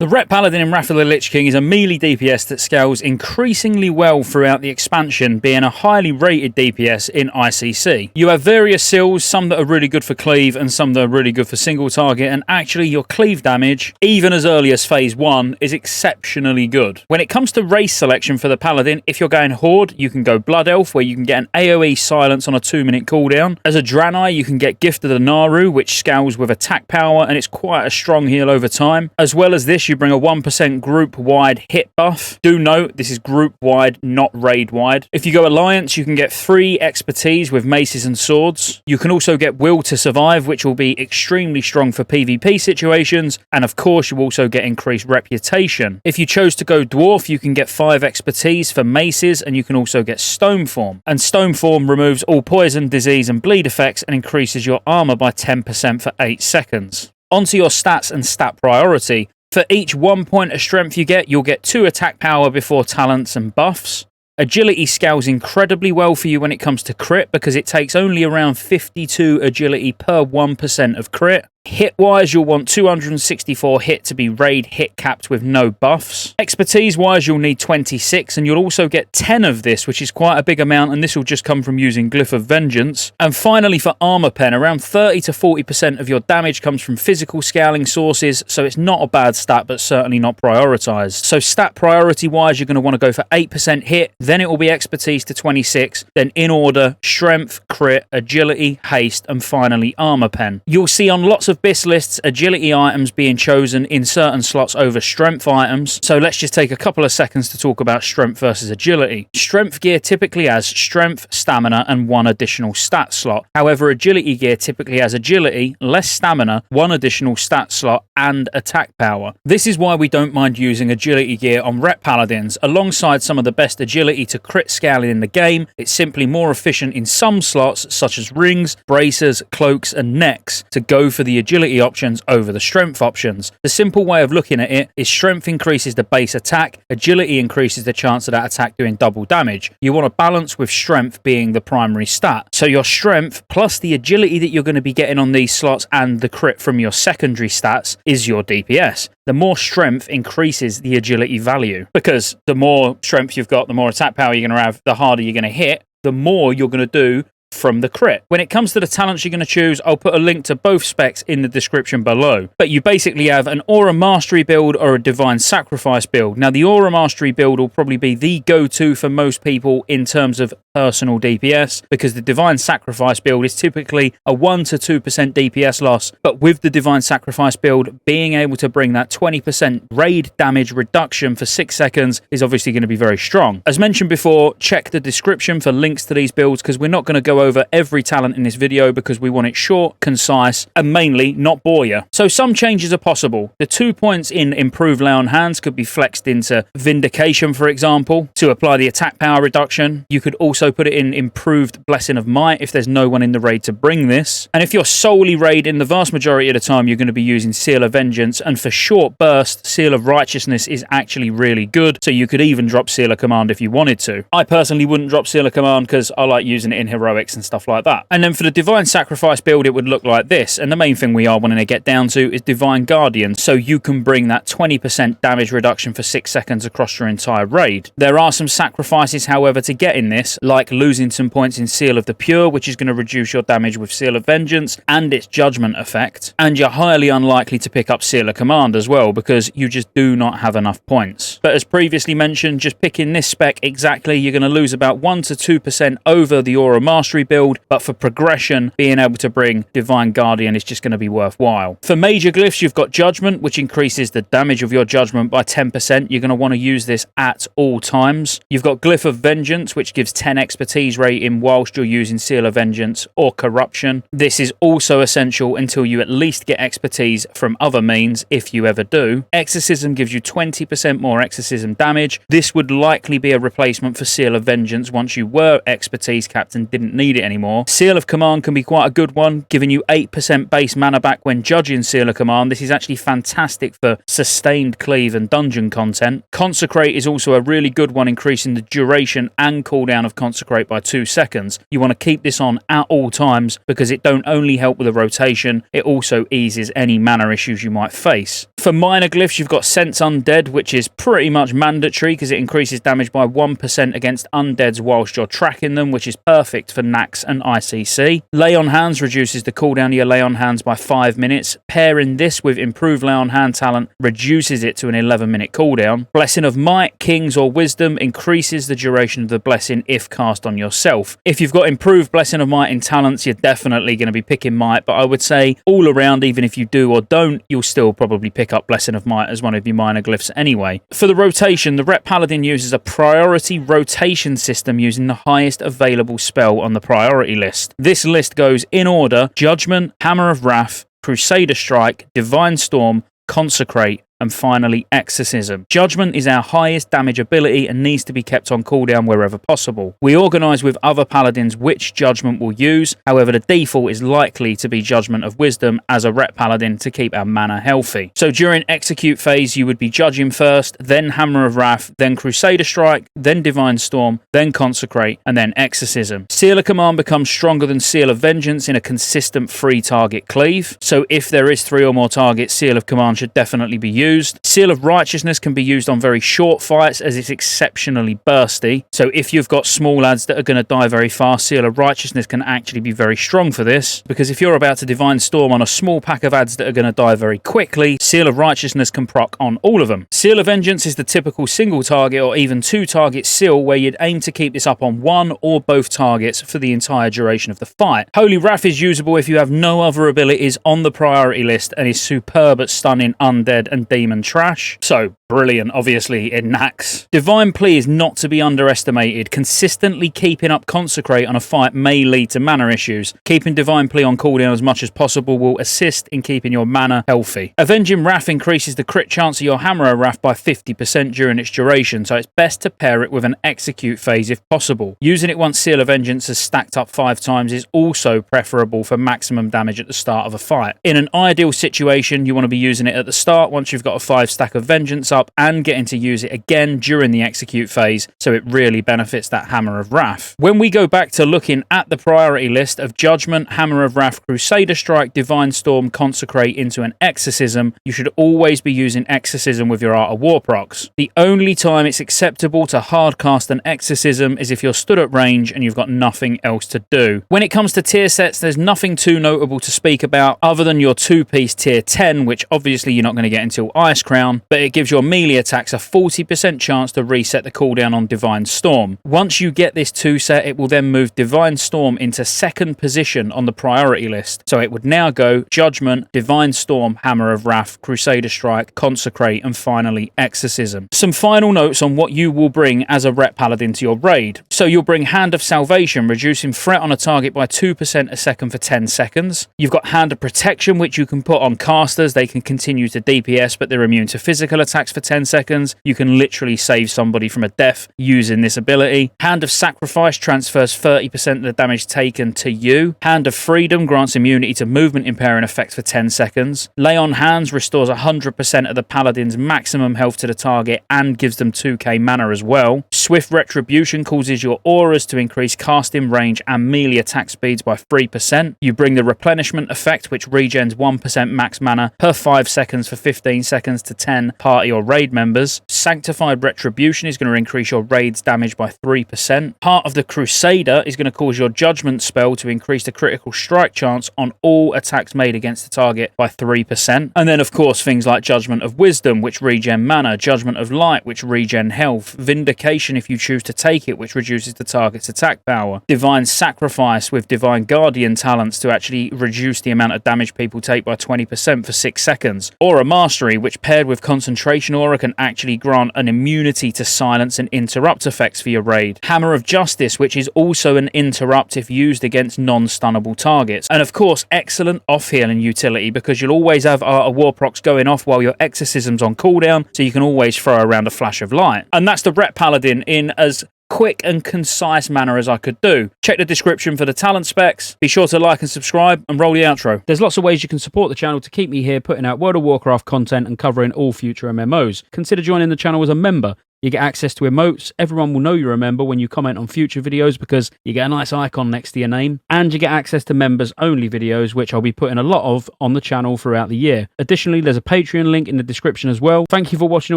The Ret Paladin in Wrath of the Lich King is a melee DPS that scales increasingly well throughout the expansion, being a highly rated DPS in ICC. You have various seals, some that are really good for cleave and some that are really good for single target, and actually your cleave damage, even as early as phase 1, is exceptionally good. When it comes to race selection for the Paladin, if you're going Horde, you can go Blood Elf, where you can get an AoE silence on a 2-minute cooldown. As a Draenei, you can get Gift of the Naru, which scales with attack power, and it's quite a strong heal over time. As well as this, you bring a 1% group-wide hit buff. Do note, this is group-wide, not raid-wide. If you go Alliance, you can get 3 expertise with maces and swords. You can also get Will to Survive, which will be extremely strong for PvP situations, and of course, you also get increased reputation. If you chose to go Dwarf, you can get 5 expertise for maces, and you can also get Stone Form. And Stone Form removes all poison, disease, and bleed effects, and increases your armor by 10% for 8 seconds. Onto your stats and stat priority. For each 1 point of strength you get, you'll get 2 attack power before talents and buffs. Agility scales incredibly well for you when it comes to crit because it takes only around 52 agility per 1% of crit. Hit-wise, you'll want 264 hit to be raid hit capped with no buffs. Expertise-wise, you'll need 26, and you'll also get 10 of this, which is quite a big amount, and this will just come from using Glyph of Vengeance. And finally, for Armor Pen, around 30 to 40% of your damage comes from physical scaling sources, so it's not a bad stat, but certainly not prioritized. So stat priority-wise, you're going to want to go for 8% hit, then it will be Expertise to 26, then in order, Strength, Crit, Agility, Haste, and finally Armor Pen. You'll see on lots of BIS lists agility items being chosen in certain slots over strength items, so let's just take a couple of seconds to talk about strength versus agility. Strength gear typically has strength, stamina, and 1 additional stat slot. However, agility gear typically has agility, less stamina, 1 additional stat slot, and attack power. This is why we don't mind using agility gear on Ret Paladins. Alongside some of the best agility to crit scaling in the game, it's simply more efficient in some slots, such as rings, bracers, cloaks, and necks, to go for the agility options over the strength options. The simple way of looking at it is strength increases the base attack, agility increases the chance of that attack doing double damage. You want to balance with strength being the primary stat. So your strength plus the agility that you're going to be getting on these slots and the crit from your secondary stats is your DPS. The more strength increases the agility value, because the more strength you've got, the more attack power you're going to have, the harder you're going to hit, the more you're going to do from the crit. When it comes to the talents you're going to choose, I'll put a link to both specs in the description below. But you basically have an Aura Mastery build or a Divine Sacrifice build. Now, the Aura Mastery build will probably be the go-to for most people in terms of personal DPS, because the Divine Sacrifice build is typically a 1 to 2% DPS loss, but with the Divine Sacrifice build, being able to bring that 20% raid damage reduction for 6 seconds is obviously going to be very strong. As mentioned before, check the description for links to these builds, because we're not going to go over every talent in this video because we want it short, concise, and mainly not bore you. So some changes are possible. The 2 points in Improved Lay on Hands could be flexed into Vindication, for example, to apply the attack power reduction. You could also put it in Improved Blessing of Might if there's no one in the raid to bring this. And if you're solely raiding, the vast majority of the time you're going to be using Seal of Vengeance, and for short burst, Seal of Righteousness is actually really good, so you could even drop Seal of Command if you wanted to. I personally wouldn't drop Seal of Command because I like using it in heroics and stuff like that. And then for the Divine Sacrifice build, it would look like this, and the main thing we are wanting to get down to is Divine Guardian, so you can bring that 20% damage reduction for 6 seconds across your entire raid. There are some sacrifices, however, to get in this, like losing some points in Seal of the Pure, which is going to reduce your damage with Seal of Vengeance and its Judgment effect, and you're highly unlikely to pick up Seal of Command as well, because you just do not have enough points. But as previously mentioned, just picking this spec exactly, you're going to lose about 1 to 2% over the Aura Mastery build, but for progression, being able to bring Divine Guardian is just going to be worthwhile. For major glyphs, you've got Judgment, which increases the damage of your Judgment by 10%. You're going to want to use this at all times. You've got Glyph of Vengeance, which gives 10 expertise rating whilst you're using Seal of Vengeance or Corruption. This is also essential until you at least get expertise from other means, if you ever do. Exorcism gives you 20% more exorcism damage. This would likely be a replacement for Seal of Vengeance once you were expertise capped and didn't need need it anymore. Seal of Command can be quite a good one, giving you 8% base mana back when judging Seal of Command. This is actually fantastic for sustained cleave and dungeon content. Consecrate is also a really good one, increasing the duration and cooldown of Consecrate by 2 seconds. You want to keep this on at all times because it don't only help with the rotation, it also eases any mana issues you might face. For minor glyphs, you've got Sense Undead, which is pretty much mandatory because it increases damage by 1% against undeads whilst you're tracking them, which is perfect for Nax and ICC. Lay on Hands reduces the cooldown of your Lay on Hands by 5 minutes. Pairing this with improved Lay on Hand talent reduces it to an 11-minute cooldown. Blessing of Might, Kings or Wisdom increases the duration of the blessing if cast on yourself. If you've got improved Blessing of Might in talents, you're definitely going to be picking Might, but I would say all around, even if you do or don't, you'll still probably pick up Blessing of Might as one of your minor glyphs anyway. For the rotation, the Ret Paladin uses a priority rotation system using the highest available spell on the priority list. This list goes in order: Judgment, Hammer of Wrath, Crusader Strike, Divine Storm, Consecrate, and finally Exorcism. Judgment is our highest damage ability and needs to be kept on cooldown wherever possible. We organise with other paladins which Judgment we'll use, however the default is likely to be Judgment of Wisdom as a Ret Paladin to keep our mana healthy. So during Execute phase you would be Judging first, then Hammer of Wrath, then Crusader Strike, then Divine Storm, then Consecrate, and then Exorcism. Seal of Command becomes stronger than Seal of Vengeance in a consistent 3-target cleave, so if there is 3 or more targets, Seal of Command should definitely be used. Seal of Righteousness can be used on very short fights as it's exceptionally bursty. So if you've got small lads that are going to die very fast, Seal of Righteousness can actually be very strong for this, because if you're about to Divine Storm on a small pack of ads that are going to die very quickly, Seal of Righteousness can proc on all of them. Seal of Vengeance is the typical single target or even 2 target seal where you'd aim to keep this up on one or both targets for the entire duration of the fight. Holy Wrath is usable if you have no other abilities on the priority list and is superb at stunning undead and demon trash. So brilliant, obviously, in Nax. Divine Plea is not to be underestimated. Consistently keeping up Consecrate on a fight may lead to mana issues. Keeping Divine Plea on cooldown as much as possible will assist in keeping your mana healthy. Avenging Wrath increases the crit chance of your Hammer of Wrath by 50% during its duration, so it's best to pair it with an Execute phase if possible. Using it once Seal of Vengeance has stacked up 5 times is also preferable for maximum damage at the start of a fight. In an ideal situation, you want to be using it at the start once you've got a 5 stack of Vengeance up and getting to use it again during the Execute phase, so it really benefits that Hammer of Wrath. When we go back to looking at the priority list of Judgment, Hammer of Wrath, Crusader Strike, Divine Storm, Consecrate into an Exorcism, you should always be using Exorcism with your Art of War procs. The only time it's acceptable to hardcast an Exorcism is if you're stood at range and you've got nothing else to do. When it comes to tier sets, there's nothing too notable to speak about other than your 2-piece tier 10, which obviously you're not going to get until Ice Crown, but it gives your melee attacks a 40% chance to reset the cooldown on Divine Storm. Once you get this 2 set, it will then move Divine Storm into 2nd position on the priority list. So it would now go Judgment, Divine Storm, Hammer of Wrath, Crusader Strike, Consecrate, and finally Exorcism. Some final notes on what you will bring as a Ret Paladin to your raid. So you'll bring Hand of Salvation, reducing threat on a target by 2% a second for 10 seconds. You've got Hand of Protection, which you can put on casters. They can continue to DPS, but they're immune to physical attacks for 10 seconds. You can literally save somebody from a death using this ability. Hand of Sacrifice transfers 30% of the damage taken to you. Hand of Freedom grants immunity to movement impairing effects for 10 seconds. Lay on Hands restores 100% of the Paladin's maximum health to the target and gives them 2k mana as well. Swift Retribution causes your auras to increase casting range and melee attack speeds by 3%. You bring the Replenishment effect, which regens 1% max mana per 5 seconds for 15 seconds to 10 party or raid members. Sanctified Retribution is going to increase your raid's damage by 3%. Heart of the Crusader is going to cause your Judgment spell to increase the critical strike chance on all attacks made against the target by 3%. And then, of course, things like Judgment of Wisdom, which regen mana, Judgment of Light, which regen health, Vindication if you choose to take it, which reduces the target's attack power, Divine Sacrifice with Divine Guardian talents to actually reduce the amount of damage people take by 20% for 6 seconds, or a Mastery, which paired with Concentration Aura can actually grant an immunity to silence and interrupt effects for your raid. Hammer of Justice, which is also an interrupt if used against non-stunnable targets. And of course, excellent off-healing utility because you'll always have Art of War procs going off while your Exorcism's on cooldown, so you can always throw around a flash of light. And that's the Ret Paladin in as quick and concise manner as I could do. Check the description for the talent specs. Be sure to like and subscribe, and roll the outro. There's lots of ways you can support the channel to keep me here putting out World of Warcraft content and covering all future MMOs. Consider joining the channel as a member. You get access to emotes, everyone will know you're a member when you comment on future videos because you get a nice icon next to your name, and you get access to members-only videos, which I'll be putting a lot of on the channel throughout the year. Additionally, there's a Patreon link in the description as well. Thank you for watching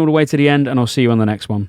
all the way to the end, and I'll see you on the next one.